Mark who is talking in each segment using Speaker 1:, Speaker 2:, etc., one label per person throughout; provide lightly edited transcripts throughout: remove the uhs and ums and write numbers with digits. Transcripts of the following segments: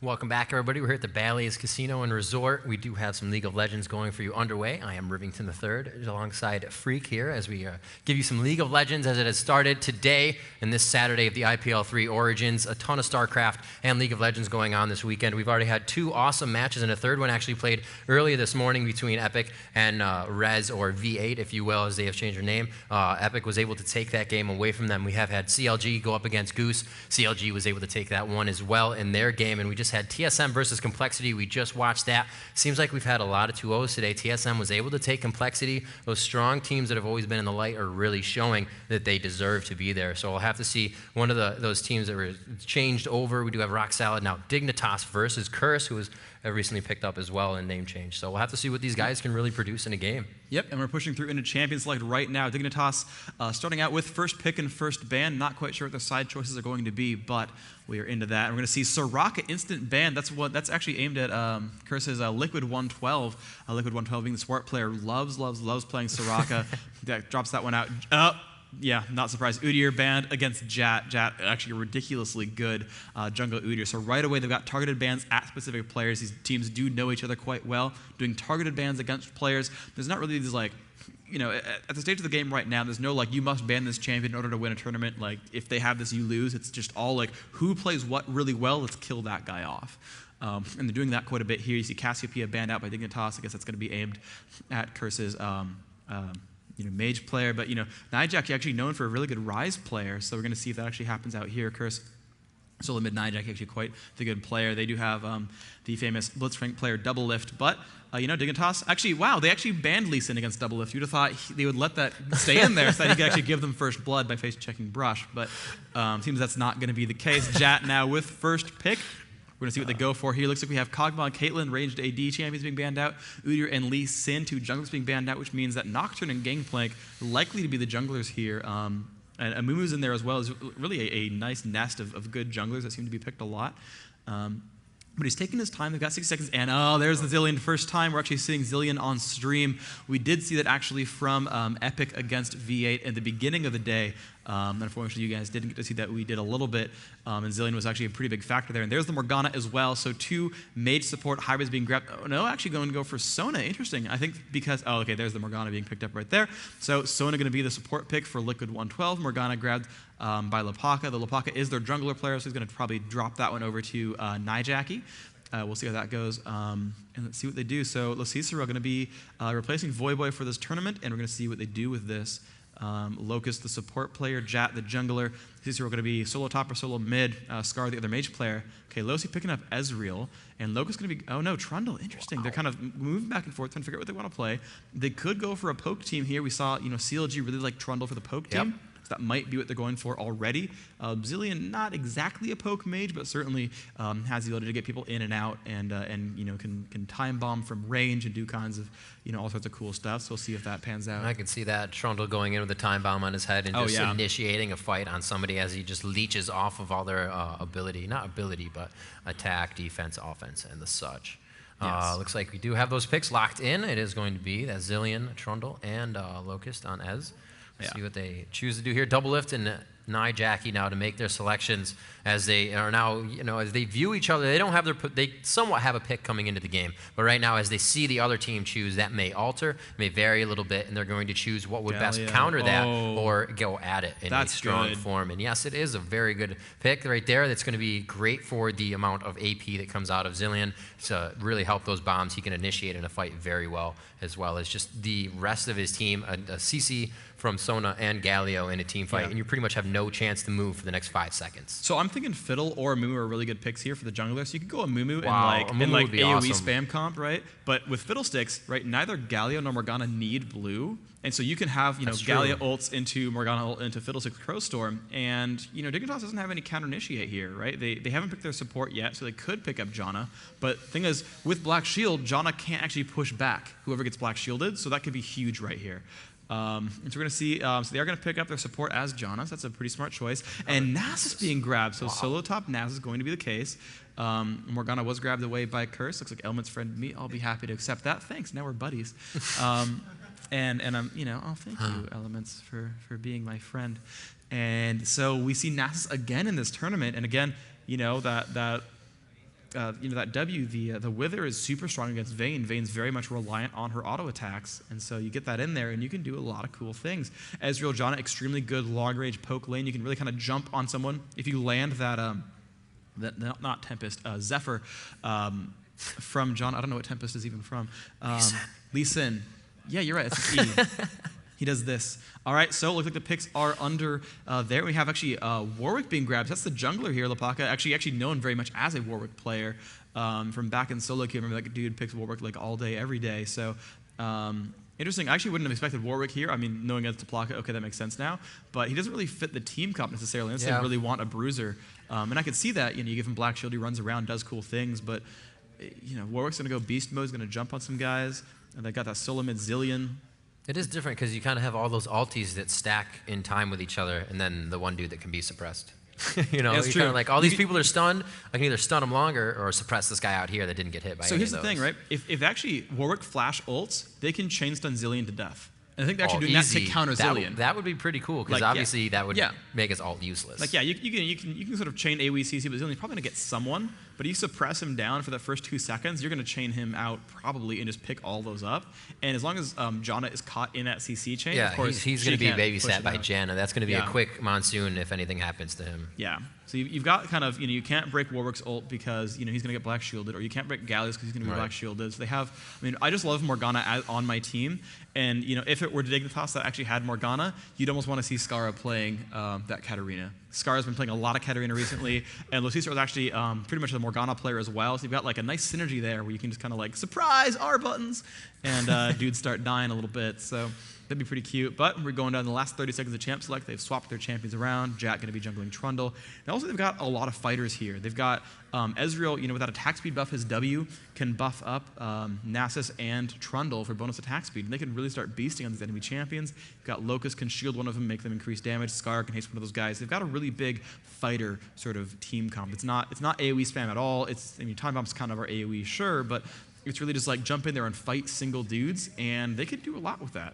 Speaker 1: Welcome back, everybody. We're here at the Bally's Casino and Resort. We do have some League of Legends going for you underway. I am Rivington III, alongside Freak here, as we give you some League of Legends as it has started today and this Saturday of the IPL 3 Origins. A ton of StarCraft and League of Legends going on this weekend. We've already had two awesome matches, and a third one actually played earlier this morning between Epic and Rez, or V8, if you will, as they have changed their name. Epic was able to take that game away from them. We have had CLG go up against Goose. CLG was able to take that one as well in their game, and we just had TSM versus Complexity. We just watched that. Seems like we've had a lot of 2-0s today. TSM was able to take Complexity. Those strong teams that have always been in the light are really showing that they deserve to be there. So we'll have to see one of those teams that were changed over. We do have Rock Salad now. Dignitas versus Curse, who was recently picked up as well in name change. So we'll have to see what these guys can really produce in a game.
Speaker 2: Yep, and we're pushing through into Champions Select right now. Dignitas starting out with first pick and first ban. Not quite sure what their side choices are going to be, but we are into that. And we're going to see Soraka instant ban. That's actually aimed at Curse's Liquid 112. Liquid 112 being the support player, loves playing Soraka. That drops that one out. Yeah, not surprised. Udyr banned against Jat. Jat, actually a ridiculously good jungle Udyr. So right away, they've got targeted bans at specific players. These teams do know each other quite well. Doing targeted bans against players. There's not really these, like, you know, at the stage of the game right now, there's no, like, you must ban this champion in order to win a tournament. Like, if they have this, you lose. It's just all, like, who plays what really well, let's kill that guy off. And they're doing that quite a bit here. You see Cassiopeia banned out by Dignitas. I guess that's going to be aimed at Curse's mage player, but Nyjacky actually known for a really good Rise player, so we're going to see if that actually happens out here. Curse solo mid Nyjacky actually quite the good player. They do have the famous Blitzcrank player Double Lift, but Dignitas actually, wow, they actually banned Lee Sin against Double Lift. You'd have thought they would let that stay in there so that he could actually give them first blood by face checking Brush, but seems that's not going to be the case. Jat now with first pick. We're going to see what they go for here. Looks like we have Kog'Maw and Caitlyn, ranged AD champions being banned out. Udyr and Lee Sin, two junglers being banned out, which means that Nocturne and Gangplank likely to be the junglers here. And Amumu's in there as well. Is really a nice nest of good junglers that seem to be picked a lot. But he's taking his time. They've got 6 seconds. And there's the Zilean. First time we're actually seeing Zilean on stream. We did see that actually from Epic against V8 at the beginning of the day. Unfortunately, you guys didn't get to see that. We did a little bit. And Zilean was actually a pretty big factor there. And there's the Morgana as well. So 2 mage support hybrids being grabbed. Oh, no, actually going to go for Sona. Interesting. I think because, okay, there's the Morgana being picked up right there. So Sona going to be the support pick for Liquid 112. Morgana grabbed by Lapaka. The Lapaka is their jungler player, so he's going to probably drop that one over to Nyjacky. We'll see how that goes, and let's see what they do. So Cicero going to be replacing Voyboy for this tournament, and we're going to see what they do with this. Locust, the support player, Jat, the jungler. Cicero going to be solo top or solo mid. Scarra, the other mage player. Okay, Losi picking up Ezreal, and Locust going to be, oh no, Trundle. Interesting. Wow. They're kind of moving back and forth, trying to figure out what they want to play. They could go for a poke team here. We saw, CLG really like Trundle for the poke team. That might be what they're going for already. Zilean, not exactly a poke mage, but certainly has the ability to get people in and out, and can time bomb from range and do kinds of all sorts of cool stuff. So we'll see if that pans out.
Speaker 1: I can see that Trundle going in with a time bomb on his head and just initiating a fight on somebody as he just leeches off of all their but attack, defense, offense, and the such. Yes. Looks like we do have those picks locked in. It is going to be that Zilean, Trundle, and Locust on Ez. See what they choose to do here. Double Lift and Nyjacky now to make their selections as they are now, as they view each other. They don't have they somewhat have a pick coming into the game, but right now as they see the other team choose, that may alter, may vary a little bit, and they're going to choose what would best counter that or go at it in a strong form. And yes, it is a very good pick right there. That's going to be great for the amount of AP that comes out of Zilean to really help those bombs. He can initiate in a fight very well, as just the rest of his team, a CC from Sona and Galio in a team fight, and you pretty much have no chance to move for the next 5 seconds.
Speaker 2: So I'm thinking Fiddle or Amumu are really good picks here for the jungler. So you could go Amumu in like AoE awesome. Spam comp, right? But with Fiddlesticks, right, neither Galio nor Morgana need blue. And so you can have, Galio ults into Morgana ult into Fiddlesticks Crowstorm, and, Dignitas doesn't have any counter-initiate here, right? They haven't picked their support yet, so they could pick up Janna. But the thing is, with Black Shield, Janna can't actually push back whoever gets Black Shielded, so that could be huge right here. And so we're going to see, so they are going to pick up their support as Janna, so that's a pretty smart choice. And Nass is being grabbed, so solo top Nass is going to be the case. Morgana was grabbed away by Curse. Looks like Element's friend me. I'll be happy to accept that. Thanks, now we're buddies. And I'm, thank you, Elements, for being my friend. And so we see Nasus again in this tournament, and again, that that W, the Wither is super strong against Vayne. Vayne's very much reliant on her auto attacks, and so you get that in there, and you can do a lot of cool things. Ezreal Janna, extremely good long range poke lane. You can really kind of jump on someone if you land that not Tempest, Zephyr from John. I don't know what Tempest is even from. Lee Sin. Yeah, you're right. It's an E. He does this. All right, so it looks like the picks are under there. We have actually Warwick being grabbed. That's the jungler here, Lapaka. Actually known very much as a Warwick player from back in solo queue. Remember that dude picks Warwick like all day, every day. So interesting. I actually wouldn't have expected Warwick here. I mean, knowing it's Taplaka, okay, that makes sense now. But he doesn't really fit the team comp necessarily. Unless they really want a bruiser. And I could see that. You give him Black Shield, he runs around, does cool things. But Warwick's going to go beast mode. He's going to jump on some guys. And they got that solo mid Zillion.
Speaker 1: It is different because you kind of have all those alties that stack in time with each other, and then the one dude that can be suppressed. You're kind of like, all these people are stunned. I can either stun them longer or suppress this guy out here that didn't get hit by any of those.
Speaker 2: So here's the thing, right? If actually Warwick flash ults, they can chain stun Zillion to death. And I think they're actually doing that to counter Zillion.
Speaker 1: That would be pretty cool because obviously that would make his ult useless.
Speaker 2: Like you can sort of chain AoE CC, but Zillion's probably gonna get someone. But you suppress him down for the first 2 seconds, you're gonna chain him out probably and just pick all those up. And as long as Janna is caught in that CC chain, of course
Speaker 1: he's gonna be babysat by Janna. That's gonna be a quick monsoon if anything happens to him.
Speaker 2: Yeah. So you've got kind of, you can't break Warwick's ult because, he's going to get Black Shielded, or you can't break Gallius because he's going to be Black Shielded. So they have, I just love Morgana on my team. And, if it were Dignitas that actually had Morgana, you'd almost want to see Scarra playing that Katarina. Scarra's been playing a lot of Katarina recently, and Losisa was actually pretty much the Morgana player as well. So you've got like a nice synergy there where you can just kind of like, surprise, R buttons, and dudes start dying a little bit. So that'd be pretty cute. But we're going down the last 30 seconds of champ select. They've swapped their champions around. Jack going to be jungling Trundle. And also they've got a lot of fighters here. They've got Ezreal, with that attack speed buff, his W can buff up Nasus and Trundle for bonus attack speed. And they can really start beasting on these enemy champions. You've got Locust can shield one of them, make them increase damage. Scarra can haste one of those guys. They've got a really big fighter sort of team comp. It's not AoE spam at all. Time bombs kind of are AoE, sure, but it's really just like jump in there and fight single dudes, and they could do a lot with that.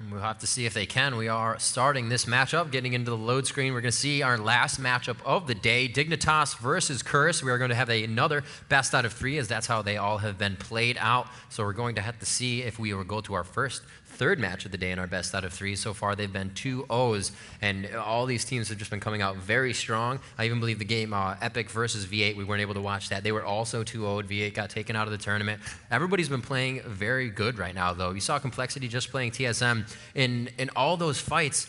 Speaker 1: We'll have to see if they can. We are starting this matchup, getting into the load screen. We're going to see our last matchup of the day, Dignitas versus Curse. We are going to have another best out of 3, as that's how they all have been played out. So we're going to have to see if we will go to our third match of the day in our best out of 3. So far, they've been 2-0s, and all these teams have just been coming out very strong. I even believe the game Epic versus V8, we weren't able to watch that. They were also 2-0'd. V8 got taken out of the tournament. Everybody's been playing very good right now, though. You saw Complexity just playing TSM. In all those fights,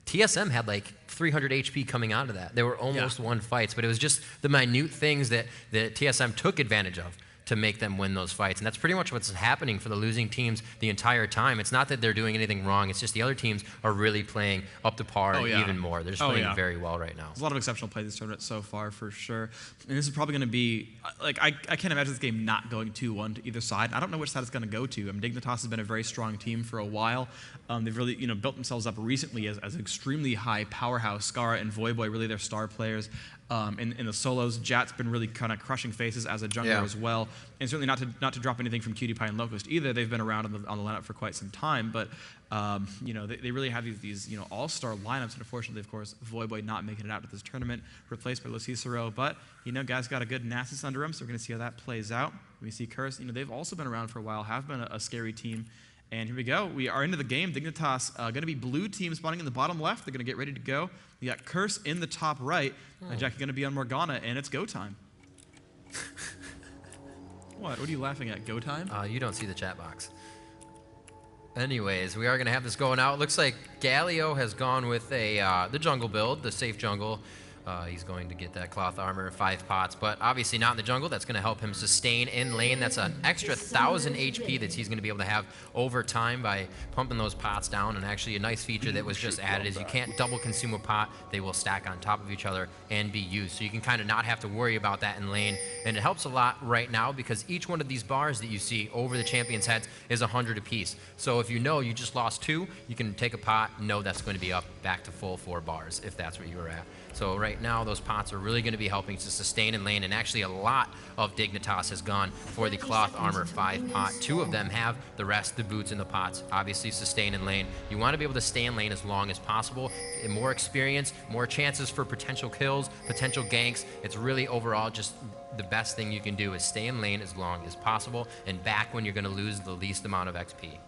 Speaker 1: TSM had like 300 HP coming out of that. They were almost won fights, but it was just the minute things that TSM took advantage of to make them win those fights. And that's pretty much what's happening for the losing teams the entire time. It's not that they're doing anything wrong. It's just the other teams are really playing up to par and even more. They're just playing very well right now.
Speaker 2: There's a lot of exceptional play this tournament so far, for sure. And this is probably going to be, like, I can't imagine this game not going 2-1 to either side. I don't know which side it's going to go to. Dignitas has been a very strong team for a while. They've really, built themselves up recently as an extremely high powerhouse. Scarra and Voyboy, really their star players. In the solos, Jat's been really kind of crushing faces as a jungler as well, and certainly not to drop anything from Cutie Pie and Locust either. They've been around on the lineup for quite some time, but they really have these all-star lineups. And unfortunately, of course, Voyboy not making it out to this tournament, replaced by Losisaro. But guys got a good Nasus under him, so we're going to see how that plays out. We see Curse. They've also been around for a while, have been a scary team. And here we go. We are into the game. Dignitas going to be blue team spawning in the bottom left. They're going to get ready to go. We got Curse in the top right. Nyjacky going to be on Morgana, and it's go time. What are you laughing at? Go time?
Speaker 1: You don't see the chat box. Anyways, we are going to have this going out. Looks like Galio has gone with the jungle build, the safe jungle. He's going to get that cloth armor, 5 pots, but obviously not in the jungle. That's going to help him sustain in lane. That's an extra 1,000 HP that he's going to be able to have over time by pumping those pots down. And actually a nice feature that was just added is you can't double consume a pot. They will stack on top of each other and be used. So you can kind of not have to worry about that in lane. And it helps a lot right now because each one of these bars that you see over the champions' heads is 100 apiece. So if you just lost 2, you can take a pot, know that's going to be up back to full 4 bars if that's what you were at. So right now, those pots are really going to be helping to sustain in lane, and actually a lot of Dignitas has gone for the Cloth Armor 5 pot. 2 of them have the rest, the boots and the pots. Obviously, sustain in lane. You want to be able to stay in lane as long as possible. More experience, more chances for potential kills, potential ganks. It's really overall just the best thing you can do is stay in lane as long as possible and back when you're going to lose the least amount of XP.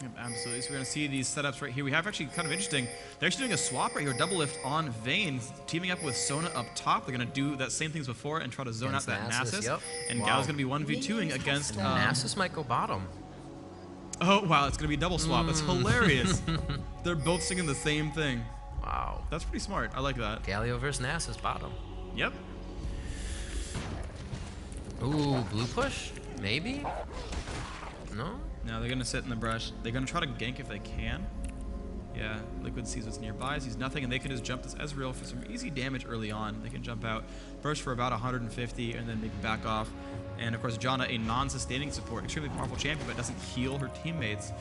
Speaker 2: Yep, absolutely. So we're going to see these setups right here. We have actually kind of interesting. They're actually doing a swap right here, double lift on Vayne, teaming up with Sona up top. They're going to do that same things before and try to zone out that Nasus.
Speaker 1: Yep.
Speaker 2: And Gal's going to be 1v2ing against...
Speaker 1: Nasus might go bottom.
Speaker 2: Oh, wow, it's going to be a double swap. That's hilarious. They're both singing the same thing.
Speaker 1: Wow.
Speaker 2: That's pretty smart. I like that.
Speaker 1: Galio versus Nasus bottom.
Speaker 2: Yep.
Speaker 1: Ooh, blue push? Maybe? No?
Speaker 2: No, they're going to sit in the brush. They're going to try to gank if they can. Yeah, Liquid sees what's nearby, sees nothing, and they can just jump this Ezreal for some easy damage early on. They can jump out, burst for about 150, and then maybe back off. And, of course, Janna, a non-sustaining support, extremely powerful champion, but doesn't heal her teammates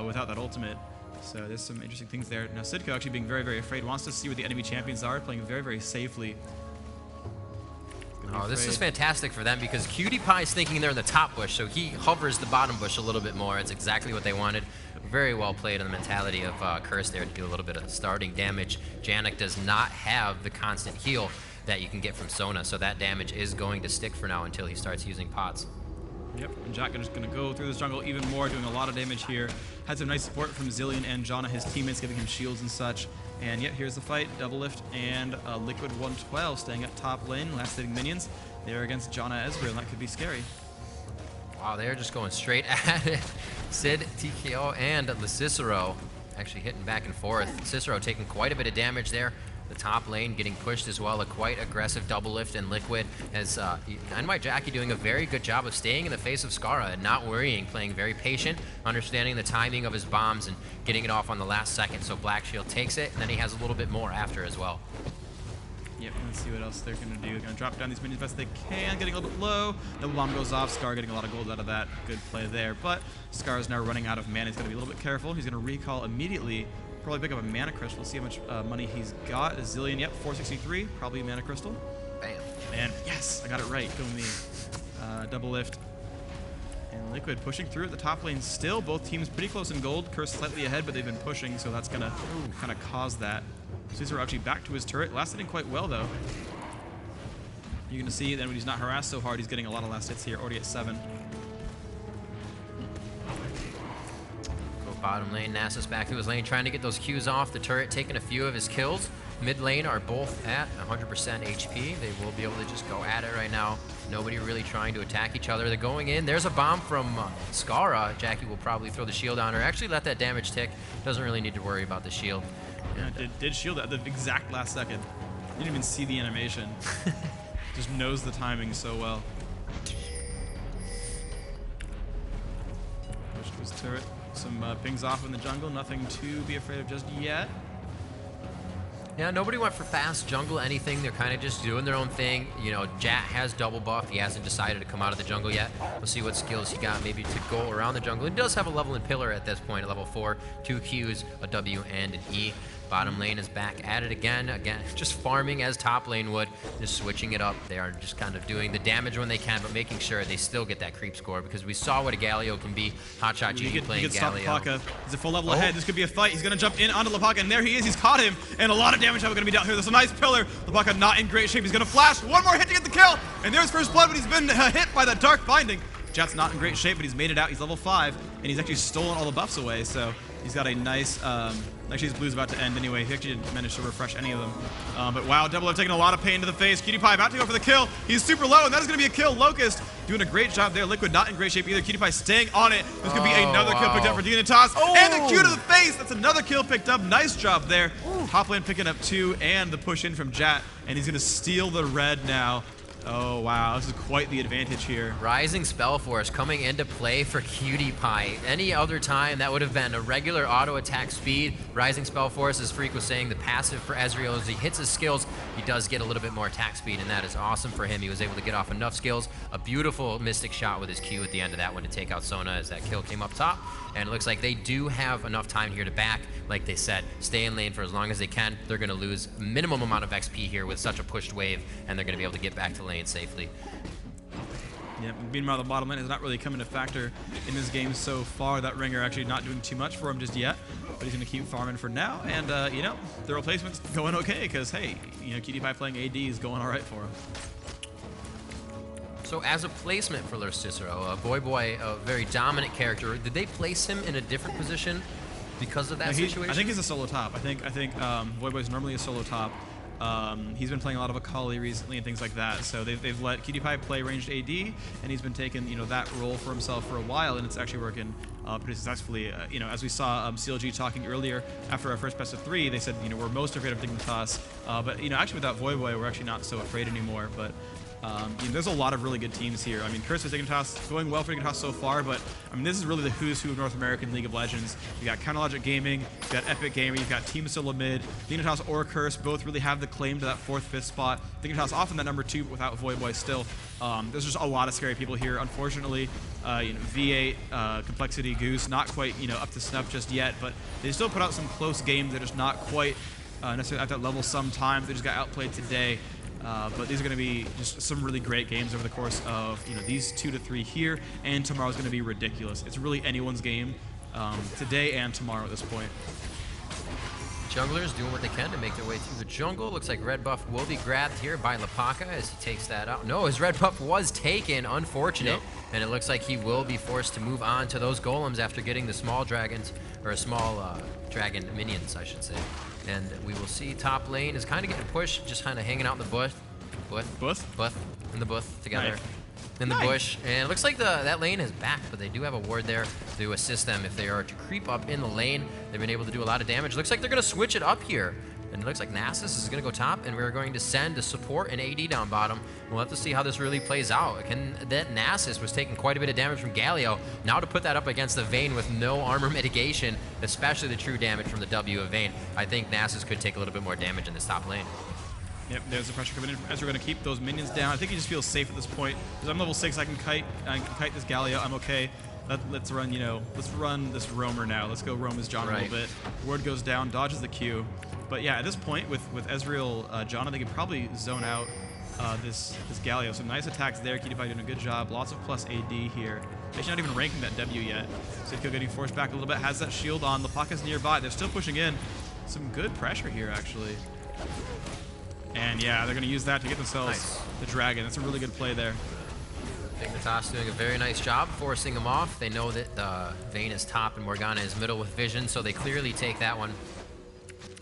Speaker 2: without that ultimate. So there's some interesting things there. Now, Sidco actually being very, very afraid, wants to see where the enemy champions are, playing very, very safely.
Speaker 1: Oh, this is fantastic for them because Cutie is thinking they're in the top bush, so he hovers the bottom bush a little bit more. It's exactly what they wanted. Very well played on the mentality of Curse there to do a little bit of starting damage. Janek does not have the constant heal that you can get from Sona, so that damage is going to stick for now until he starts using pots.
Speaker 2: Yep, and Jack is going to go through this jungle even more, doing a lot of damage here. Had some nice support from Zilean and Janna, his teammates, giving him shields and such. And yet, here's the fight. Double lift and Liquid 112 staying at top lane, last hitting minions. They're against Janna Ezreal, and that could be scary.
Speaker 1: Wow, they're just going straight at it. Sid, TKO, and Cicero actually hitting back and forth. Cicero taking quite a bit of damage there. The top lane getting pushed as well, a quite aggressive double lift, and Liquid as Nyjacky doing a very good job of staying in the face of Scarra and not worrying, playing very patient, understanding the timing of his bombs and getting it off on the last second. So Black Shield takes it, and then he has a little bit more after as well.
Speaker 2: Yep, let's see what else they're going to do. They're going to drop down these minions as best they can, getting a little bit low. Double bomb goes off. Scar getting a lot of gold out of that. Good play there. But Scar is now running out of mana. He's going to be a little bit careful. He's going to recall immediately. Probably pick up a mana crystal. See how much money he's got. A Zilean, yep, 463. Probably a mana crystal.
Speaker 1: Bam.
Speaker 2: And yes, I got it right. Go me. Double lift. And Liquid pushing through at the top lane still. Both teams pretty close in gold. Curse slightly ahead, but they've been pushing, so that's going to kind of cause that. Caesar actually back to his turret. Last hitting quite well, though. You're going to see then when he's not harassed so hard, he's getting a lot of last hits here. Already at 7.
Speaker 1: Bottom lane, Nasus back to his lane, trying to get those Qs off. The turret taking a few of his kills. Mid lane are both at 100% HP. They will be able to just go at it right now. Nobody really trying to attack each other. They're going in. There's a bomb from Scarra. Jackie will probably throw the shield on her. Actually let that damage tick. Doesn't really need to worry about the shield.
Speaker 2: Yeah, did shield at the exact last second. Didn't even see the animation. Just knows the timing so well. Push to his turret. Some pings off in the jungle, nothing to be afraid of just yet.
Speaker 1: Yeah, nobody went for fast jungle anything. They're kind of just doing their own thing. You know, Jat has double buff. He hasn't decided to come out of the jungle yet. We'll see what skills he got maybe to go around the jungle. He does have a level in pillar at this point, at level 4. 2 Qs, a W, and an E. Bottom lane is back at it again, just farming as top lane would, just switching it up. They are just kind of doing the damage when they can, but making sure they still get that creep score because we saw what a Galio can be. Hotshot GG playing Galio.
Speaker 2: He's a full level ahead. This could be a fight. He's going to jump in onto Lapaka, and there he is. He's caught him, and a lot of damage going to be down here. There's a nice pillar. Lapaka not in great shape. He's going to flash. One more hit to get the kill, and there's first blood, but he's been hit by that dark binding. Jet's not in great shape, but he's made it out. He's level 5, and he's actually stolen all the buffs away, so he's got a nice... Actually, his blue's about to end anyway. He actually didn't manage to refresh any of them. But wow, Double taking a lot of pain to the face. Cutie Pie about to go for the kill. He's super low, and that is going to be a kill. Locust doing a great job there. Liquid not in great shape either. Cutie Pie staying on it. There's going to be another kill picked up for Dignitas. And the Q to the face. That's another kill picked up. Nice job there. Top lane picking up 2, and the push in from Jat. And he's going to steal the red now. Oh, wow. This is quite the advantage here.
Speaker 1: Rising Spell Force coming into play for Cutie Pie. Any other time, that would have been a regular auto attack speed. Rising Spell Force, as Freak was saying, the passive for Ezreal as he hits his skills, he does get a little bit more attack speed, and that is awesome for him. He was able to get off enough skills. A beautiful Mystic shot with his Q at the end of that one to take out Sona as that kill came up top. And it looks like they do have enough time here to back. Like they said, stay in lane for as long as they can. They're going to lose minimum amount of XP here with such a pushed wave, and they're going to be able to get back to lane safely.
Speaker 2: Yeah, meanwhile, the bottom lane has not really come into factor in this game so far. That Ringer actually not doing too much for him just yet, but he's going to keep farming for now. And, you know, the replacement's going okay because, hey, you know, QtPie playing AD is going all right for him.
Speaker 1: So as a placement for Cicero, Voyboy, a very dominant character, did they place him in a different position because of that situation?
Speaker 2: I think he's a solo top. I think Voyboy's normally a solo top. He's been playing a lot of Akali recently and things like that, so they've let QtPie play ranged AD, and he's been taking, you know, that role for himself for a while, and it's actually working pretty successfully. You know, as we saw CLG talking earlier after our first best of 3, they said, you know, we're most afraid of Dignitas, but you know, actually without Voyboy, we're actually not so afraid anymore. But you know, there's a lot of really good teams here. I mean, Curse with Dignitas going well for Dignitas so far, but I mean, this is really the who's who of North American League of Legends. You got Counterlogic Gaming, you got Epic Gamer, you've got Team Solo Mid, Dignitas or Curse both really have the claim to that 4th, 5th spot. Dignitas often that number 2 without Voyboy still. There's just a lot of scary people here. Unfortunately, you know, V8, Complexity, Goose, not quite, you know, up to snuff just yet, but they still put out some close games. They're just not quite necessarily at that level sometimes. They just got outplayed today. But these are going to be just some really great games over the course of, you know, these 2 to 3 here, and tomorrow's going to be ridiculous. It's really anyone's game today and tomorrow at this point.
Speaker 1: Junglers doing what they can to make their way through the jungle. Looks like red buff will be grabbed here by Lapaka as he takes that out. No, his red buff was taken, unfortunate. Yep. And it looks like he will be forced to move on to those golems after getting the small dragons, or small dragon minions, I should say. And we will see top lane is kind of getting pushed, just kind of hanging out in the bush. In the bush together.
Speaker 2: Nice.
Speaker 1: In the bush. And it looks like that lane is back, but they do have a ward there to assist them if they are to creep up in the lane. They've been able to do a lot of damage. Looks like they're going to switch it up here. And it looks like Nasus is going to go top, and we're going to send the support and AD down bottom. We'll have to see how this really plays out. That Nasus was taking quite a bit of damage from Galio. Now to put that up against the Vayne with no armor mitigation, especially the true damage from the W of Vayne, I think Nasus could take a little bit more damage in this top lane.
Speaker 2: Yep, there's the pressure coming in as we're going to keep those minions down. I think he just feels safe at this point. Because I'm level 6, I can kite this Galio, I'm okay. Let's run, you know, let's run this roamer now. Let's go roam as John a little bit. Ward goes down, dodges the Q. But yeah, at this point, with Ezreal, John, they could probably zone out this Galio. Some nice attacks there. QtPie doing a good job. Lots of plus AD here. Actually not even ranking that W yet. Sidkill getting forced back a little bit. Has that shield on. Lapaka's nearby. They're still pushing in. Some good pressure here, actually. And yeah, they're going to use that to get themselves the dragon. That's a really good play there.
Speaker 1: Dignitas doing a very nice job forcing him off. They know that Vayne is top and Morgana is middle with vision, so they clearly take that one.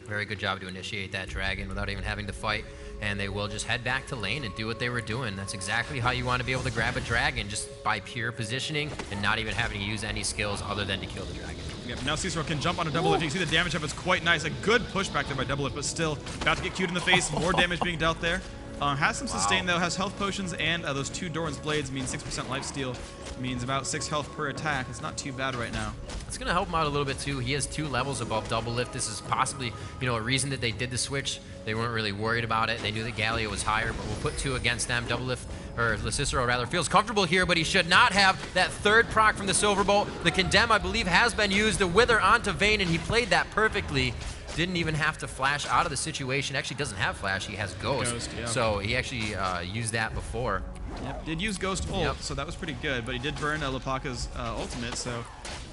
Speaker 1: Very good job to initiate that dragon without even having to fight. And they will just head back to lane and do what they were doing. That's exactly how you want to be able to grab a dragon, just by pure positioning and not even having to use any skills other than to kill the dragon.
Speaker 2: Yep, now Cicero can jump on a double lift. You can see the damage up is quite nice. A good pushback there by double lift, but still about to get Q'd in the face. More damage being dealt there. Has some sustain though, has health potions, and those 2 Doran's Blades mean 6% lifesteal. Means about 6 health per attack. It's not too bad right now.
Speaker 1: It's going to help him out a little bit too. He has 2 levels above double lift. This is possibly, you know, a reason that they did the switch. They weren't really worried about it. They knew that Galio was higher, but we'll put 2 against them. Double lift, or Cicero rather, feels comfortable here, but he should not have that 3rd proc from the Silver Bolt. The Condemn, I believe, has been used. The Wither onto Vayne, and he played that perfectly. Didn't even have to flash out of the situation. Actually doesn't have flash, he has Ghost. Yeah. So he actually used that before.
Speaker 2: Yep, did use Ghost ult, so that was pretty good, but he did burn Lapaka's ultimate, so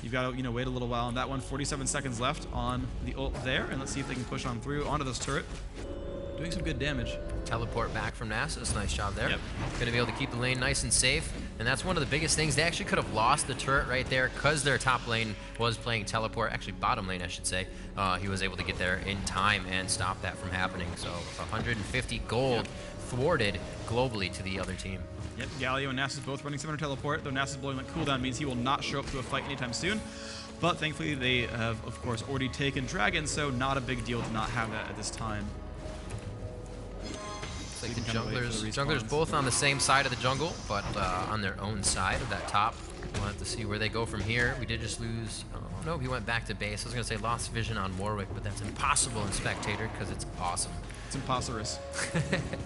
Speaker 2: you've got to, you know, wait a little while on that one. 47 seconds left on the ult there, and let's see if they can push on through onto this turret. Doing some good damage.
Speaker 1: Teleport back from Nasus, nice job there.
Speaker 2: Yep.
Speaker 1: Gonna be able to keep the lane nice and safe, and that's one of the biggest things. They actually could have lost the turret right there because their top lane was playing teleport, actually bottom lane I should say. He was able to get there in time and stop that from happening. So 150 gold thwarted globally to the other team.
Speaker 2: Yep, Galio and Nasus both running 700 teleport, though Nasus blowing that cooldown means he will not show up to a fight anytime soon. But thankfully they have, of course, already taken Dragon, so not a big deal to not have that at this time.
Speaker 1: Like the junglers both on the same side of the jungle, but on their own side of that top. We'll have to see where they go from here. We did just lose. Oh, no, he went back to base. I was going to say lost vision on Warwick, but that's impossible in Spectator because it's awesome.
Speaker 2: It's imposterous.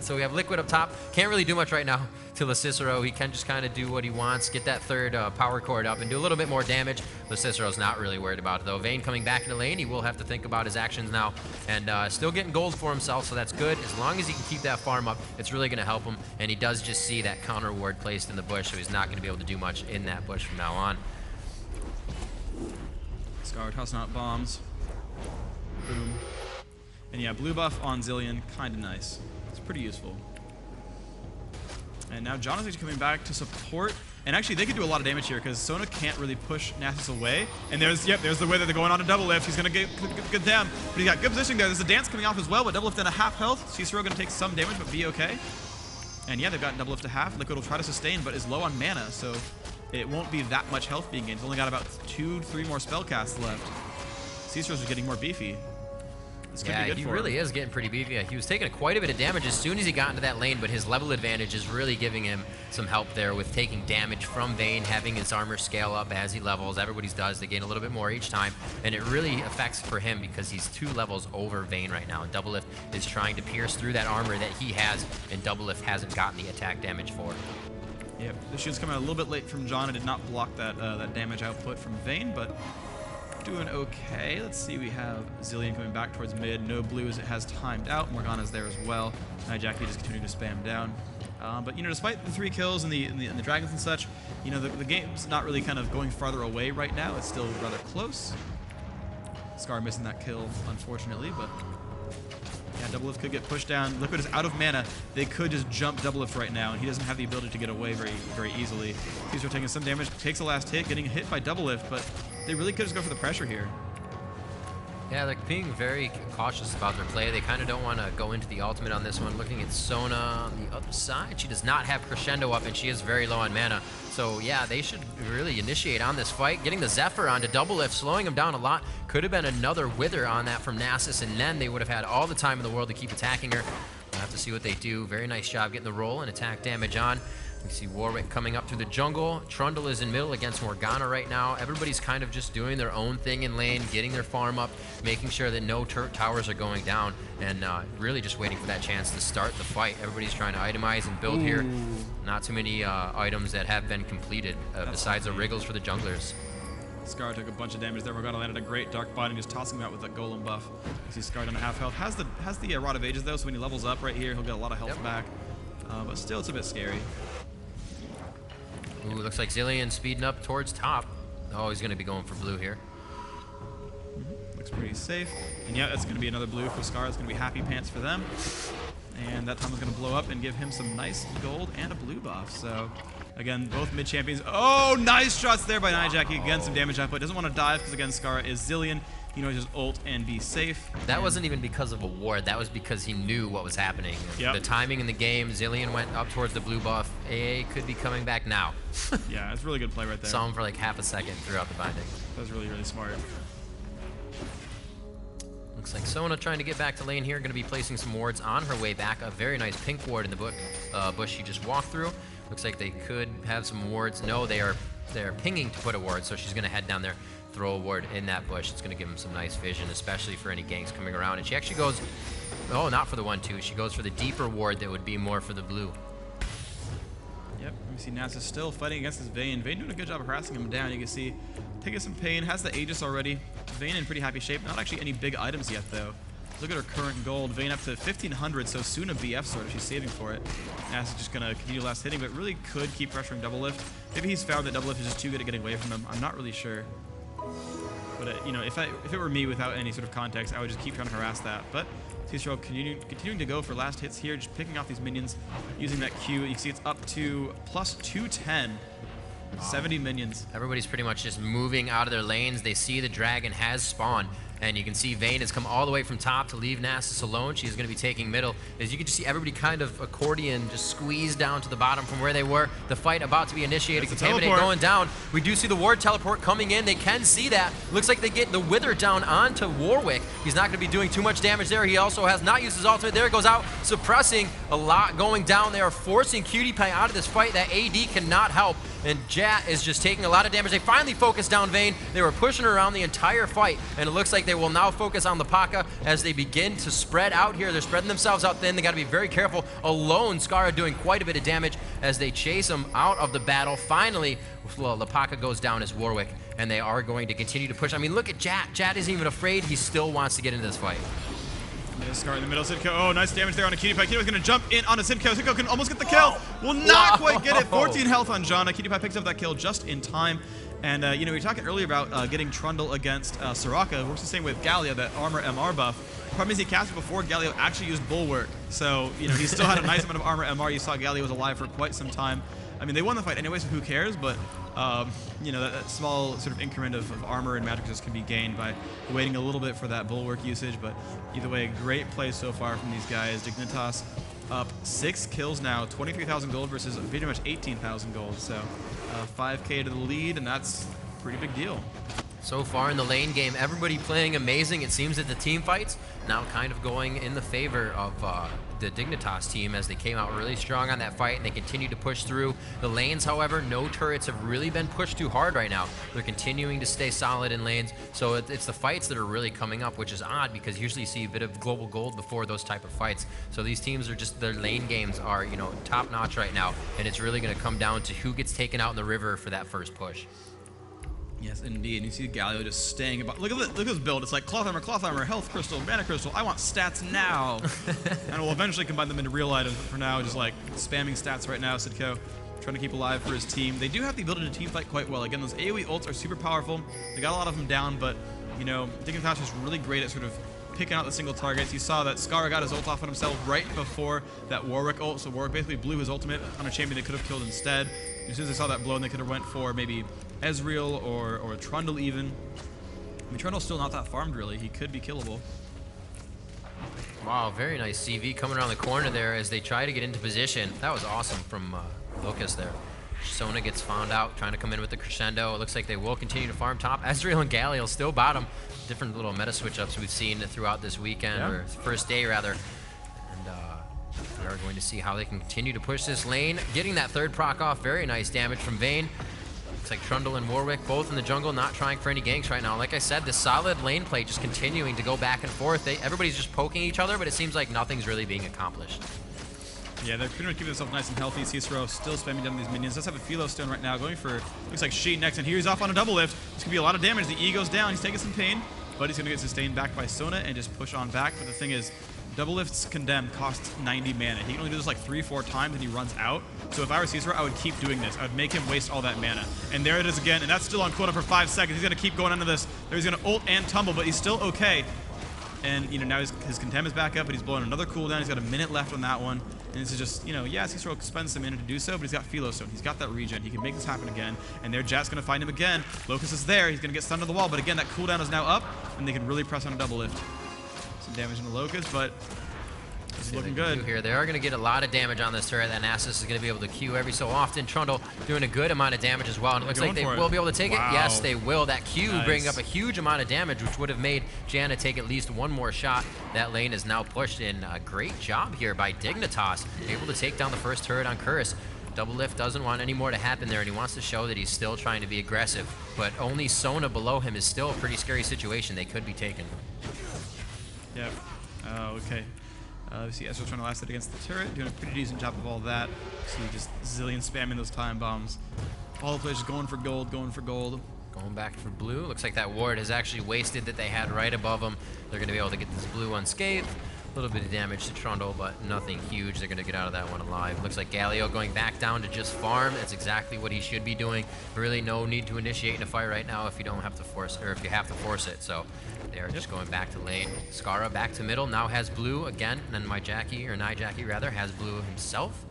Speaker 1: So we have Liquid up top. Can't really do much right now to Cicero. He can just kind of do what he wants, get that third power chord up and do a little bit more damage. Cicero's not really worried about it though. Vayne coming back into lane, he will have to think about his actions now, and still getting gold for himself, so that's good. As long as he can keep that farm up, it's really going to help him, and he does just see that counter ward placed in the bush, so he's not going to be able to do much in that bush from now on.
Speaker 2: Scarra tossing out bombs. Boom. And yeah, blue buff on Zilean, kind of nice. It's pretty useful. And now John is actually coming back to support. And actually, they could do a lot of damage here because Sona can't really push Nasus away. And there's the way that they're going on to double lift. He's going to get them. But he got good positioning there. There's a dance coming off as well, but double lift at a half health. Cicero going to take some damage, but be okay. And yeah, they've gotten double lift to half. Liquid will try to sustain, but is low on mana, so it won't be that much health being gained. He's only got about 2-3 more spell casts left. Cicero's is getting more beefy.
Speaker 1: Yeah, he really is getting pretty beefy. He was taking quite a bit of damage as soon as he got into that lane, but his level advantage is really giving him some help there with taking damage from Vayne, having his armor scale up as he levels. Everybody's does. They gain a little bit more each time, and it really affects for him because he's 2 levels over Vayne right now. And Double Lift is trying to pierce through that armor that he has, and Double Lift hasn't gotten the attack damage for.
Speaker 2: Yep, the shield's coming out a little bit late from John. It did not block that that damage output from Vayne, but doing okay. Let's see, we have Zilean coming back towards mid. No blue as it has timed out. Morgana's there as well. Nyjacky just continuing to spam down. But, you know, despite the 3 kills and the dragons and such, you know, the game's not really kind of going farther away right now. It's still rather close. Scarra missing that kill, unfortunately, but yeah, Double Lift could get pushed down. Liquid is out of mana. They could just jump Double Lift right now, and he doesn't have the ability to get away very easily. Cicero taking some damage, takes the last hit, getting hit by Double Lift, but they really could just go for the pressure here.
Speaker 1: Yeah, they're being very cautious about their play. They kind of don't want to go into the ultimate on this one. Looking at Sona on the other side, she does not have Crescendo up, and she is very low on mana. So yeah, they should really initiate on this fight. Getting the Zephyr onto Double Lift, slowing him down a lot. Could have been another Wither on that from Nasus, and then they would have had all the time in the world to keep attacking her. We'll have to see what they do. Very nice job getting the roll and attack damage on. We see Warwick coming up through the jungle. Trundle is in middle against Morgana right now. Everybody's kind of just doing their own thing in lane, getting their farm up, making sure that no towers are going down, and really just waiting for that chance to start the fight. Everybody's trying to itemize and build here. Not too many items that have been completed besides the wriggles for the junglers.
Speaker 2: Scarra took a bunch of damage there. Morgana landed a great dark binding, just tossing him out with that golem buff. You see Scarra down to half health. Has the Rod of Ages though, so when he levels up right here, he'll get a lot of health back. But still, it's a bit scary.
Speaker 1: Ooh, looks like Zilean speeding up towards top. Oh, he's going to be going for blue here.
Speaker 2: Looks pretty safe. And yeah, that's going to be another blue for Scarra. It's going to be happy pants for them. And that time is going to blow up and give him some nice gold and a blue buff. So, again, both mid-champions. Oh, nice shots there by Nyjacky. Again, some damage output. Doesn't want to dive because, again, Scarra is Zilean. You know, just ult and be safe.
Speaker 1: That wasn't even because of a ward. That was because he knew what was happening.
Speaker 2: Yep.
Speaker 1: The timing in the game, Zilean went up towards the blue buff. AA could be coming back now.
Speaker 2: Yeah, it's really good play right there.
Speaker 1: Saw him for like half a second throughout the binding.
Speaker 2: That was really, really smart.
Speaker 1: Looks like Sona trying to get back to lane here. Going to be placing some wards on her way back. A very nice pink ward in the bush she just walked through. Looks like they could have some wards. No, they're pinging to put a ward, so she's going to head down there, throw a ward in that bush. It's going to give him some nice vision, especially for any ganks coming around. And she actually goes, oh, not for the 1-2. She goes for the deeper ward that would be more for the blue.
Speaker 2: Yep, we see Nasus still fighting against this Vayne. Vayne doing a good job of harassing him down. You can see taking some pain, has the Aegis already. Vayne in pretty happy shape. Not actually any big items yet, though. Look at her current gold. Vayne up to 1,500, so soon a BF sword if she's saving for it. Nasus just going to continue last hitting, but really could keep pressuring Double Lift. Maybe he's found that Double Lift is just too good at getting away from him. I'm not really sure. But, you know, if it were me without any sort of context, I would just keep trying to harass that. But Cicero continuing to go for last hits here, just picking off these minions, using that Q. You can see it's up to plus 210. 70 minions.
Speaker 1: Everybody's pretty much just moving out of their lanes. They see the dragon has spawned. And you can see Vayne has come all the way from top to leave Nasus alone. She's going to be taking middle. As you can just see everybody kind of accordion, just squeezed down to the bottom from where they were. The fight about to be initiated. Contaminate going down. We do see the ward teleport coming in. They can see that. Looks like they get the Wither down onto Warwick. He's not going to be doing too much damage there. He also has not used his ultimate. There it goes out, suppressing a lot going down. They are forcing Imaqtpie out of this fight. That AD cannot help, and Jat is just taking a lot of damage. They finally focused down Vayne. They were pushing around the entire fight, and it looks like they will now focus on the Paka as they begin to spread out here. They're spreading themselves out thin. They got to be very careful. Alone, Scarra doing quite a bit of damage as they chase him out of the battle. Finally, well, the Paka goes down as Warwick, and they are going to continue to push. I mean, look at Jat. Jat isn't even afraid. He still wants to get into this fight.
Speaker 2: Scarra in the middle. Simcoe, oh, nice damage there on Imaqtpie. Imaqtpie's going to jump in onto Simcoe. Simcoe can almost get the kill. Will not quite get it. 14 health on John. Imaqtpie picks up that kill just in time. And, you know, we were talking earlier about getting Trundle against Soraka. It works the same with Galio, that armor MR buff. The problem is he cast it before Galio actually used Bulwark. So, you know, he still had a nice amount of armor MR. You saw Galio was alive for quite some time. I mean, they won the fight anyway, so who cares? But, you know, that small sort of increment of armor and magic just can be gained by waiting a little bit for that Bulwark usage. But either way, great play so far from these guys. Dignitas up 6 kills now, 23,000 gold versus pretty much 18,000 gold. So 5K to the lead, and that's a pretty big deal.
Speaker 1: So far in the lane game, everybody playing amazing. It seems that the team fights now kind of going in the favor of the Dignitas team as they came out really strong on that fight and they continue to push through. The lanes, however, no turrets have really been pushed too hard right now. They're continuing to stay solid in lanes. So it's the fights that are really coming up, which is odd because usually you see a bit of global gold before those type of fights. So these teams are just, their lane games are, you know, top notch right now. And it's really going to come down to who gets taken out in the river for that first push.
Speaker 2: Yes, indeed. And you see Galio just staying about. Look at this build. It's like cloth armor, health crystal, mana crystal. I want stats now. And we'll eventually combine them into real items. But for now, just like spamming stats right now. Sidco trying to keep alive for his team. They do have the ability to team fight quite well. Again, those AoE ults are super powerful. They got a lot of them down, but you know, Dignitas is really great at sort of picking out the single targets. You saw that Scarra got his ult off on himself right before that Warwick ult. So Warwick basically blew his ultimate on a champion they could have killed instead. As soon as they saw that blow, and they could have went for maybe Ezreal or Trundle even. I mean, Trundle's still not that farmed really. He could be killable.
Speaker 1: Wow, very nice CV coming around the corner there as they try to get into position. That was awesome from Locust there. Sona gets found out, trying to come in with the crescendo. It looks like they will continue to farm top. Ezreal and Galio still bottom. Different little meta switch-ups we've seen throughout this weekend, or first day rather. And we are going to see how they can continue to push this lane. Getting that third proc off, very nice damage from Vayne. Looks like Trundle and Warwick both in the jungle, not trying for any ganks right now. Like I said, the solid lane play just continuing to go back and forth. Everybody's just poking each other, but it seems like nothing's really being accomplished.
Speaker 2: Yeah, they're pretty much keeping themselves nice and healthy. Cicero still spamming down these minions. Does have a Philo Stone right now, going for, looks like Sheet next, and here he's off on a double lift. This could be a lot of damage. The E goes down. He's taking some pain, but he's going to get sustained back by Sona and just push on back. But the thing is, double lifts condemned costs 90 mana. He can only do this like 3-4 times and he runs out. So if I were Cicero, I would keep doing this. I would make him waste all that mana. And there it is again, and that's still on quota for 5 seconds. He's going to keep going into this. He's going to ult and tumble, but he's still okay. And, you know, now his contempt is back up, but he's blowing another cooldown. He's got a minute left on that one. And this is just, you know, yeah, Cicero spends some mana to do so, but he's got Philo Stone. He's got that regen. He can make this happen again. And there, Jat's going to find him again. Locust is there. He's going to get stunned to the wall. But again, that cooldown is now up, and they can really press on a double lift. Some damage on the Locust, but this is looking good.
Speaker 1: Here. They are going to get a lot of damage on this turret. That Nasus is going to be able to Q every so often. Trundle doing a good amount of damage as well. And it looks like they will be able to take it. Yes, they will. That Q bringing up a huge amount of damage, which would have made Janna take at least one more shot. That lane is now pushed in. A great job here by Dignitas, able to take down the first turret on Curse. Double lift doesn't want any more to happen there, and he wants to show that he's still trying to be aggressive. But only Sona below him is still a pretty scary situation. They could be taken.
Speaker 2: Yep. Okay. We see Ezreal trying to last it against the turret, doing a pretty decent job of all that. See just zillion spamming those time bombs. All the players just going for gold, going for gold.
Speaker 1: Going back for blue. Looks like that ward has actually wasted that they had right above them. They're going to be able to get this blue unscathed. A little bit of damage to Trundle, but nothing huge. They're going to get out of that one alive. Looks like Galio going back down to just farm. That's exactly what he should be doing. Really no need to initiate in a fight right now if you don't have to force, or if you have to force it. So they're just going back to lane. Scarra back to middle, now has blue again, and then Nyjacky rather, has blue himself.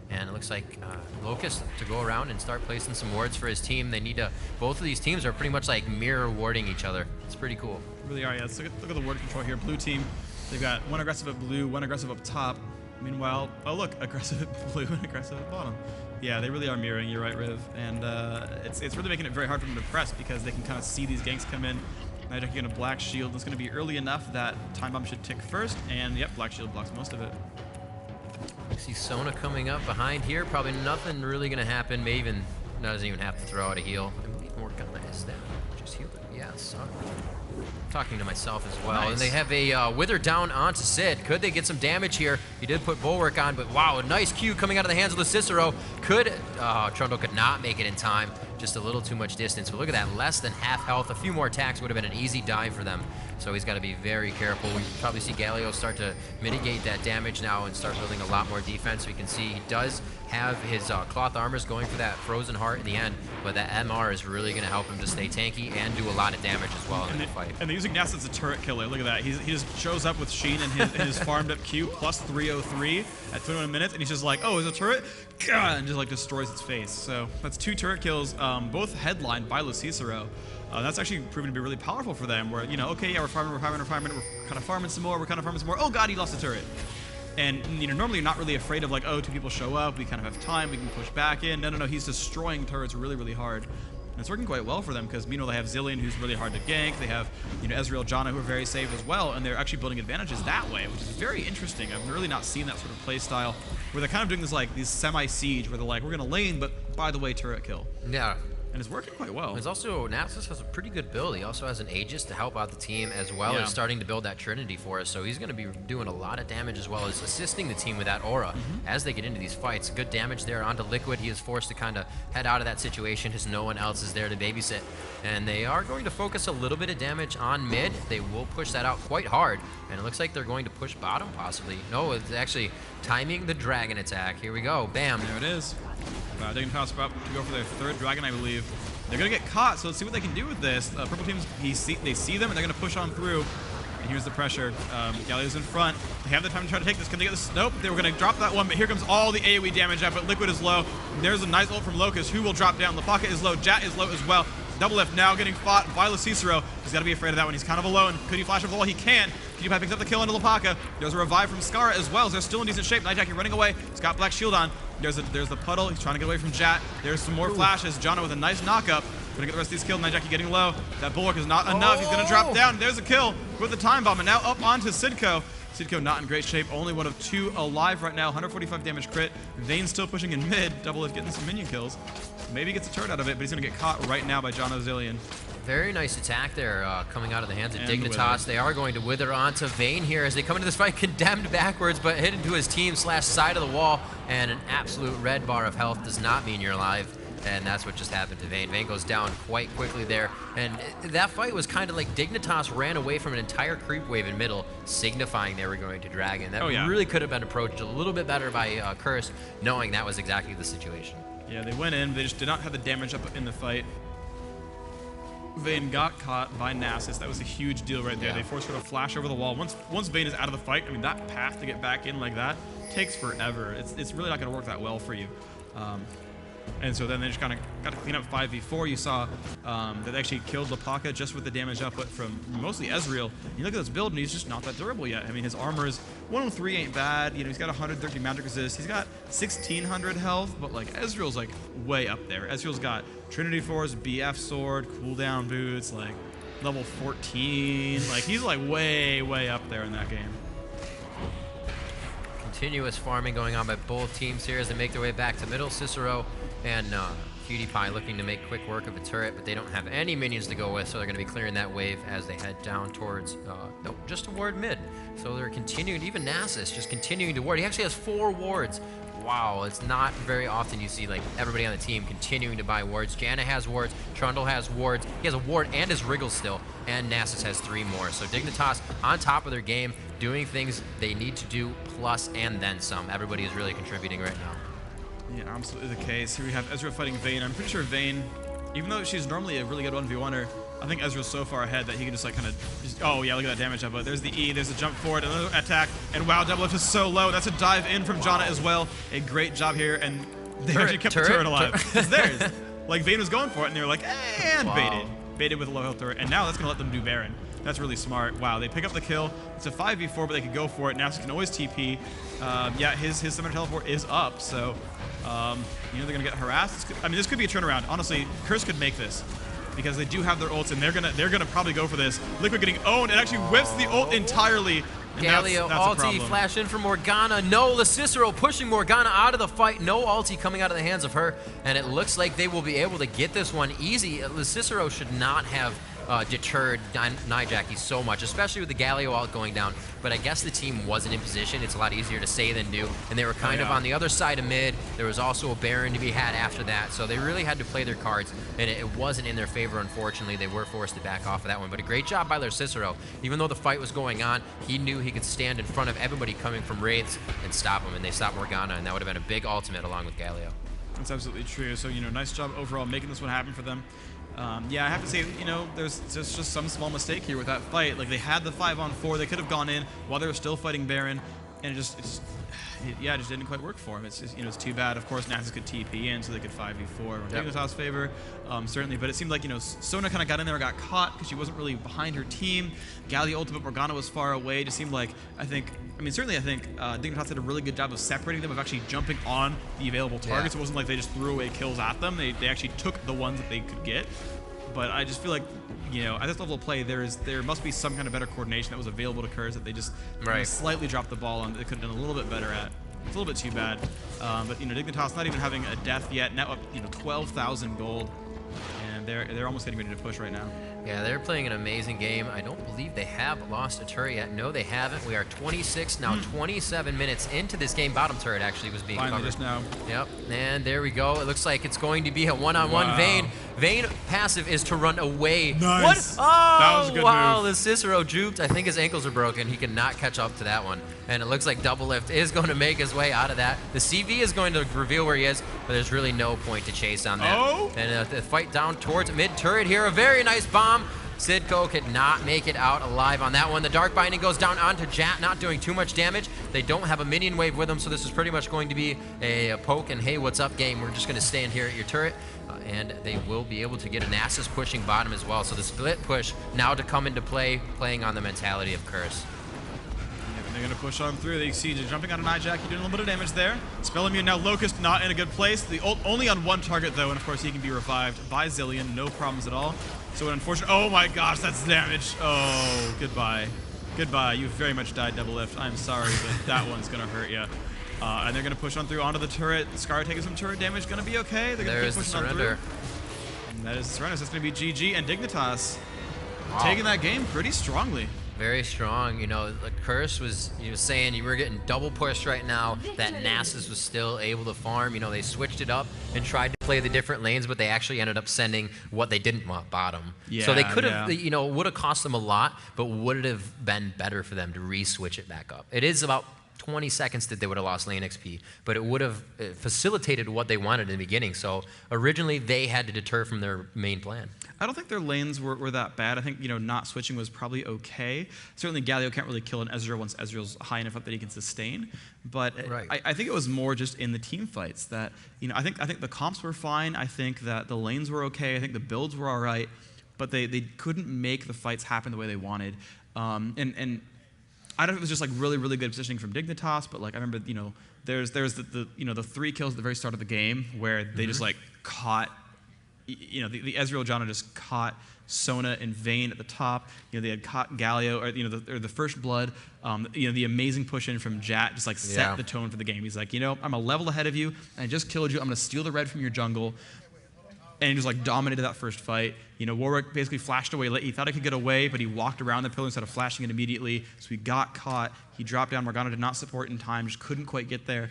Speaker 1: And it looks like Locust to go around and start placing some wards for his team. They need to, both of these teams are pretty much like mirror warding each other. It's pretty cool.
Speaker 2: They really are, yeah. Let's look at the ward control here. Blue team, they've got one aggressive at blue, one aggressive up top. Meanwhile, oh look, aggressive at blue and aggressive at bottom. Yeah, they really are mirroring, you're right, Riv. And it's really making it very hard for them to press because they can kind of see these ganks come in. Nyjacky getting a black shield. It's going to be early enough that time bomb should tick first, and yep, black shield blocks most of it.
Speaker 1: I see Sona coming up behind here. Probably nothing really going to happen. May even doesn't even have to throw out a heal. I mean, more guys that just healed it. Yes. Talking to myself as well. Nice. And they have a wither down onto Sid. Could they get some damage here? He did put Bulwark on, but wow, a nice Q coming out of the hands of the Cicero. Trundle could not make it in time. Just a little too much distance. But look at that, less than half health. A few more attacks would have been an easy dive for them. So he's got to be very careful. We probably see Galio start to mitigate that damage now and start building a lot more defense. We can see he does have his cloth armors going for that frozen heart in the end, but that MR is really going to help him to stay tanky and do a lot of damage as well in the fight.
Speaker 2: And they're using Nass as a turret killer. Look at that. He just shows up with Sheen and his farmed up Q plus 303 at 21 minutes, and he's just like, oh, is it a turret? And just like destroys its face. So that's 2 turret kills, both headlined by Cicero. That's actually proven to be really powerful for them, where, you know, okay, yeah, we're farming, we're kind of farming some more, oh god, he lost a turret. And, you know, normally you're not really afraid of like, oh, 2 people show up, we kind of have time, we can push back in. No, he's destroying turrets really, really hard. And it's working quite well for them, because, you know, they have Zilean, who's really hard to gank, they have, you know, Ezreal, Janna, who are very safe as well, and they're actually building advantages that way, which is very interesting. I've really not seen that sort of play style, where they're kind of doing this, like, these semi-siege, where they're like, we're going to lane, but by the way, turret kill.
Speaker 1: Yeah.
Speaker 2: And it's working quite well.
Speaker 1: There's also, Nasus has a pretty good build. He also has an Aegis to help out the team, as well as starting to build that Trinity for us. So he's going to be doing a lot of damage, as well as assisting the team with that aura as they get into these fights. Good damage there onto Liquid. He is forced to kind of head out of that situation as no one else is there to babysit. And they are going to focus a little bit of damage on mid. They will push that out quite hard. And it looks like they're going to push bottom, possibly. No, it's actually timing the dragon attack. Here we go. Bam.
Speaker 2: There it is. Dignitas about to go for their 3rd dragon, I believe. They're going to get caught, so let's see what they can do with this. Purple teams, they see them, and they're going to push on through. And here's the pressure. Galio's in front. They have the time to try to take this. Can they get this? Nope, they were going to drop that one, but here comes all the AoE damage out, but Liquid is low. There's a nice ult from Locust, who will drop down. Lapaka is low. Jat is low as well. Double F now getting fought by Cicero. He's got to be afraid of that one. He's kind of alone. Could he flash up the wall? He can. PewDiePie picks up the kill into Lapaka. There's a revive from Scarra as well. So they're still in decent shape. Nyjacky running away. He's got black shield on. There's the puddle. He's trying to get away from Jat. There's some more flashes. Janna with a nice knockup. Gonna get the rest of these kills. Nyjacky getting low. That Bulwark is not enough. He's gonna drop down. There's a kill with the time bomb. And now up onto Sidco. Sidco not in great shape. Only one of 2 alive right now. 145 damage crit. Vayne still pushing in mid. Double F getting some minion kills. Maybe gets a turret out of it, but he's gonna get caught right now by Janna Zilean.
Speaker 1: Very nice attack there coming out of the hands of Dignitas. They are going to wither onto Vayne here as they come into this fight, condemned backwards, but hit into his team / side of the wall. And an absolute red bar of health does not mean you're alive. And that's what just happened to Vayne. Vayne goes down quite quickly there. And that fight was kind of like Dignitas ran away from an entire creep wave in middle, signifying they were going to Dragon. That really could have been approached a little bit better by Curse, knowing that was exactly the situation.
Speaker 2: Yeah, they went in. They just did not have the damage up in the fight. Vayne got caught by Nasus. That was a huge deal right there. They forced her to flash over the wall. Once Vayne is out of the fight, I mean, that path to get back in like that takes forever. It's really not going to work that well for you. And so then they just kind of got to clean up 5v4. You saw that they actually killed Lapaka just with the damage output from mostly Ezreal. You look at this build, and he's just not that durable yet. I mean, his armor is 103 ain't bad. You know, he's got 130 magic resist. He's got 1600 health, but like Ezreal's like way up there. Ezreal's got Trinity Force, BF sword, cooldown boots, like level 14. Like he's like way up there in that game.
Speaker 1: Continuous farming going on by both teams here as they make their way back to middle. Cicero and PewDiePie looking to make quick work of a turret, but they don't have any minions to go with, so they're going to be clearing that wave as they head down towards, no, just toward mid. So they're continuing, even Nasus just continuing to ward. He actually has 4 wards. Wow, it's not very often you see like everybody on the team continuing to buy wards. Janna has wards, Trundle has wards, he has a ward and his Wriggle still, and Nasus has 3 more. So Dignitas on top of their game, doing things they need to do, plus and then some. Everybody is really contributing right now.
Speaker 2: Yeah, absolutely the case. Here we have Ezreal fighting Vayne. I'm pretty sure Vayne, even though she's normally a really good 1v1er, I think Ezreal's so far ahead that he can just like kind of, oh yeah, look at that damage output. There's the E, there's a jump forward, another attack, and wow, double F is so low. That's a dive in from Janna as well. A great job here, and they actually kept the turret alive. It's theirs. Like Vayne was going for it, and they were like, and baited with a low health turret, and now that's gonna let them do Baron. That's really smart. Wow, they pick up the kill. It's a 5v4, but they could go for it. Nasus can always TP. Yeah, his 700 teleport is up, so you know they're gonna get harassed. I mean, this could be a turnaround. Honestly, Curse could make this. because they do have their ults, and they're gonna probably go for this. Liquid getting owned. It actually whips the ult entirely.
Speaker 1: Galio ulti, flash in for Morgana. No, LeCicero pushing Morgana out of the fight. No ulti coming out of the hands of her, and it looks like they will be able to get this one easy. LeCicero should not have deterred Nyjacky so much, especially with the Galio ult going down. But I guess the team wasn't in position. It's a lot easier to say than do. And they were kind of on the other side of mid. There was also a Baron to be had after that. So they really had to play their cards. And it wasn't in their favor, unfortunately. They were forced to back off of that one. But a great job by LeCicero. Even though the fight was going on, he knew he could stand in front of everybody coming from Wraiths and stop him. And they stopped Morgana. And that would have been a big ultimate along with Galio.
Speaker 2: That's absolutely true. So, nice job overall making this one happen for them. Yeah, I have to say, there's just some small mistake here with that fight. Like, they had the 5-on-4. They could have gone in while they were still fighting Baron, and it just didn't quite work for him. It's just, it's too bad. Of course, Naxxus could TP in, so they could 5v4 in Dignitas' favor, certainly. But it seemed like, Sona kind of got in there and got caught because she wasn't really behind her team. Galio ultimate, Morgana was far away. It just seemed like, I think Dignitas did a really good job of separating them, of actually jumping on the available targets. It wasn't like they just threw away kills at them. They actually took the ones that they could get. But I just feel like, at this level of play, there must be some kind of better coordination that was available to Curse that they just slightly dropped the ball on. They could have done a little bit better at. It's a little bit too bad. But Dignitas not even having a death yet. Now up 12,000 gold, and they're almost getting ready to push right now.
Speaker 1: Yeah, they're playing an amazing game. I don't believe they have lost a turret yet. No, they haven't. We are 26, now 27 minutes into this game. Bottom turret actually was being covered.
Speaker 2: Just now.
Speaker 1: Yep, and there we go. It looks like it's going to be a one-on-one. Vayne. Vayne passive is to run away.
Speaker 2: Nice.
Speaker 1: What? Oh,
Speaker 2: that was a good
Speaker 1: wow.
Speaker 2: move.
Speaker 1: LeCicero juked. I think his ankles are broken. He cannot catch up to that one. And it looks like Doublelift is going to make his way out of that. The CV is going to reveal where he is, but there's really no point to chase on that.
Speaker 2: Oh.
Speaker 1: And the fight down towards mid-turret here. A very nice bomb. Sidco could not make it out alive on that one. The Dark Binding goes down onto Jat, not doing too much damage. They don't have a minion wave with them, so this is pretty much going to be a poke and hey, what's up game. We're just going to stand here at your turret, and they will be able to get an Naxxus pushing bottom as well. So the split push now to come into play, playing on the mentality of Curse.
Speaker 2: They're going to push on through. They see jumping on a Nyjacky, doing a little bit of damage there. Spell Immune now. Locust not in a good place. The ult only on one target, though, and of course he can be revived by Zilean. No problems at all. So an unfortunate... Oh my gosh, that's damage. Oh, goodbye. Goodbye. You very much died, Doublelift. I'm sorry, but that one's going to hurt you. And they're going to push on through onto the turret. Scarra taking some turret damage. Going to be okay. They're going to keep pushing on through. And that is the surrender. So that's going to be GG. And Dignitas taking that game pretty strongly.
Speaker 1: Very strong. The Curse was saying you were getting double pushed right now. That Naxxus was still able to farm. They switched it up and tried to play the different lanes, but they actually ended up sending what they didn't want, bottom.
Speaker 2: Yeah,
Speaker 1: so they could have, would have cost them a lot, but would it have been better for them to re-switch it back up? It is about 20 seconds that they would have lost lane XP, but it would have facilitated what they wanted in the beginning. So originally they had to deter from their main plan.
Speaker 2: I don't think their lanes were that bad. I think, not switching was probably okay. Certainly Galio can't really kill an Ezreal once Ezreal's high enough up that he can sustain. But I think it was more just in the team fights that, I think the comps were fine. I think that the lanes were okay. I think the builds were all right, but they couldn't make the fights happen the way they wanted. And I don't know if it was just like really, really good positioning from Dignitas, but like I remember, there's the 3 kills at the very start of the game where they just like caught, the Ezreal Janna just caught Sona and Vayne at the top. They had caught Galio, or the first blood. The amazing push in from Jat just like set the tone for the game. He's like, I'm a level ahead of you, and I just killed you. I'm gonna steal the red from your jungle. And he just like dominated that first fight. Warwick basically flashed away late. He thought he could get away, but he walked around the pillar instead of flashing it immediately. So he got caught. He dropped down. Morgana did not support in time. Just couldn't quite get there.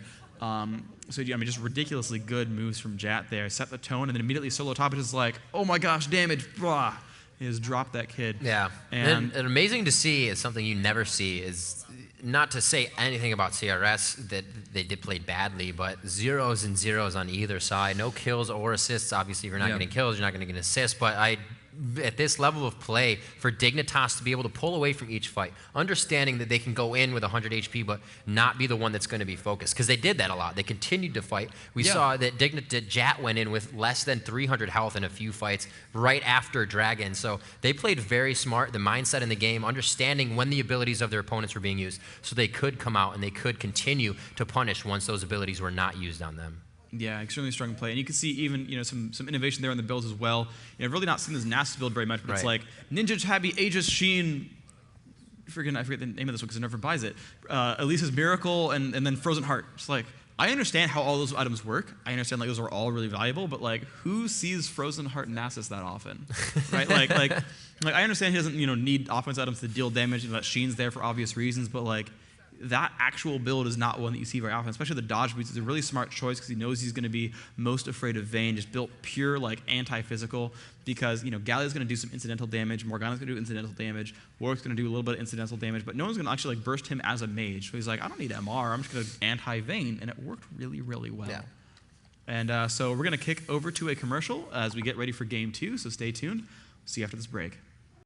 Speaker 2: Just ridiculously good moves from Jat there. Set the tone, and then immediately solo top is like, oh my gosh, damage. Blah. He just dropped that kid.
Speaker 1: Yeah. And amazing to see is something you never see is, not to say anything about CRS that they did play badly, but 0s and 0s on either side. No kills or assists. Obviously, if you're not getting kills, you're not going to get assists. But at this level of play, for Dignitas to be able to pull away from each fight, understanding that they can go in with 100 HP, but not be the one that's going to be focused. Because they did that a lot. They continued to fight. We saw that Jat went in with less than 300 health in a few fights right after Dragon. So they played very smart, the mindset in the game, understanding when the abilities of their opponents were being used, so they could come out and they could continue to punish once those abilities were not used on them.
Speaker 2: Yeah, extremely strong play. And you can see even, some innovation there in the builds as well. I've really not seen this Nasus build very much, but it's like Ninja, Tabby, Aegis, Sheen, I forget the name of this one because I never buys it. Elisa's Miracle, and then Frozen Heart. It's like, I understand how all those items work. I understand those are all really valuable, but who sees Frozen Heart Nasus that often, right? like I understand he doesn't need offense items to deal damage, and that Sheen's there for obvious reasons, but that actual build is not one that you see very often. Especially the dodge boots is a really smart choice because he knows he's going to be most afraid of Vayne, just built pure anti-physical. Because Gallia's going to do some incidental damage, Morgana's going to do incidental damage, Warwick's going to do a little bit of incidental damage, but no one's going to actually burst him as a mage. So he's like, I don't need MR, I'm just going to anti-Vayne, and it worked really, really well. Yeah. And so we're going to kick over to a commercial as we get ready for game 2. So stay tuned. See you after this break.